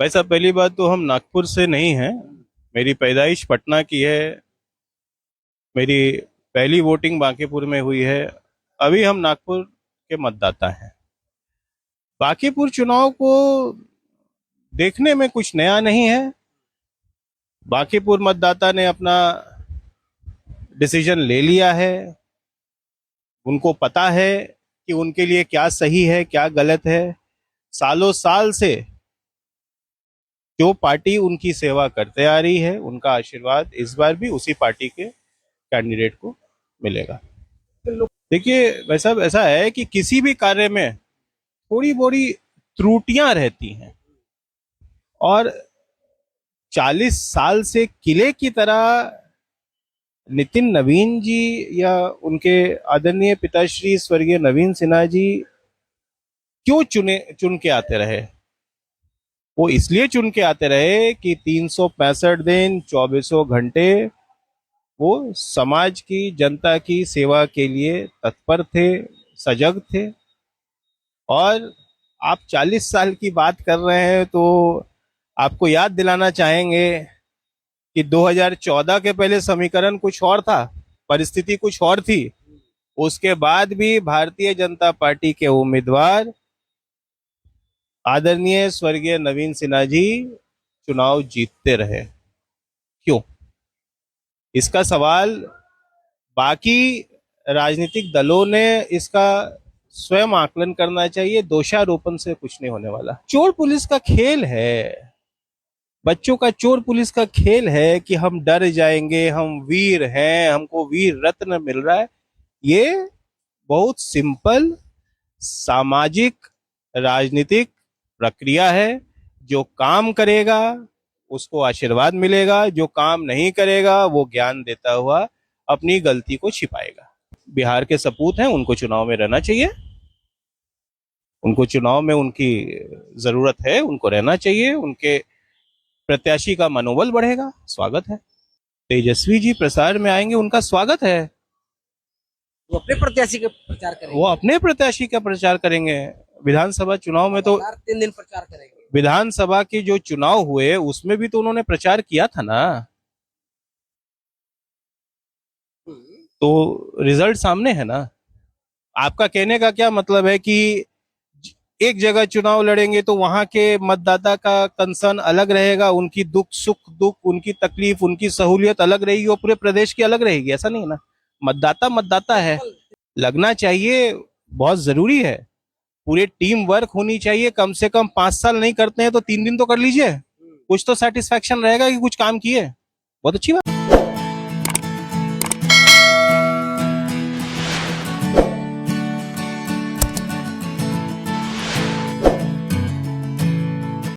वैसा पहली बात तो हम नागपुर से नहीं हैं। मेरी पैदाइश पटना की है। मेरी पहली वोटिंग बांकीपुर में हुई है। अभी हम नागपुर के मतदाता हैं। बांकीपुर चुनाव को देखने में कुछ नया नहीं है। बांकीपुर मतदाता ने अपना डिसीजन ले लिया है। उनको पता है कि उनके लिए क्या सही है क्या गलत है। सालों साल से जो पार्टी उनकी सेवा करते आ रही है, उनका आशीर्वाद इस बार भी उसी पार्टी के कैंडिडेट को मिलेगा। देखिए वैसा ऐसा है कि किसी भी कार्य में थोड़ी बड़ी त्रुटियां रहती हैं और 40 साल से किले की तरह नितिन नवीन जी या उनके आदरणीय पिताश्री स्वर्गीय नवीन सिन्हा जी क्यों चुन के आते रहे। वो इसलिए चुन के आते रहे कि 365 दिन 24 घंटे वो समाज की जनता की सेवा के लिए तत्पर थे, सजग थे। और आप 40 साल की बात कर रहे हैं तो आपको याद दिलाना चाहेंगे कि 2014 के पहले समीकरण कुछ और था, परिस्थिति कुछ और थी। उसके बाद भी भारतीय जनता पार्टी के उम्मीदवार आदरणीय स्वर्गीय नवीन सिन्हा जी चुनाव जीतते रहे। क्यों? इसका सवाल बाकी राजनीतिक दलों ने इसका स्वयं आकलन करना चाहिए। दोषारोपण से कुछ नहीं होने वाला। चोर पुलिस का खेल है, बच्चों का चोर पुलिस का खेल है कि हम डर जाएंगे, हम वीर हैं, हमको वीर रत्न मिल रहा है। ये बहुत सिंपल सामाजिक राजनीतिक प्रक्रिया है। जो काम करेगा उसको आशीर्वाद मिलेगा, जो काम नहीं करेगा वो ज्ञान देता हुआ अपनी गलती को छिपाएगा। बिहार के सपूत हैं, उनको चुनाव में रहना चाहिए। उनको चुनाव में उनकी जरूरत है, उनको रहना चाहिए। उनके प्रत्याशी का मनोबल बढ़ेगा, स्वागत है। तेजस्वी जी प्रसार में आएंगे, उनका स्वागत है। वो अपने प्रत्याशी का प्रचार करेंगे। वो अपने प्रत्याशी का प्रचार करेंगे। विधानसभा चुनाव में तो 3 दिन प्रचार करेंगे। विधानसभा के जो चुनाव हुए उसमें भी तो उन्होंने प्रचार किया था ना। तो रिजल्ट सामने है ना। आपका कहने का क्या मतलब है कि एक जगह चुनाव लड़ेंगे तो वहां के मतदाता का कंसर्न अलग रहेगा, उनकी दुख सुख दुख, उनकी तकलीफ, उनकी सहूलियत अलग रहेगी, वो पूरे प्रदेश की अलग रहेगी? ऐसा नहीं है ना। मतदाता मतदाता है, लगना चाहिए, बहुत जरूरी है। पूरे टीम वर्क होनी चाहिए। कम से कम 5 साल नहीं करते हैं तो 3 दिन तो कर लीजिए, कुछ तो सेटिस्फेक्शन रहेगा कि कुछ काम किए। बहुत अच्छी बात।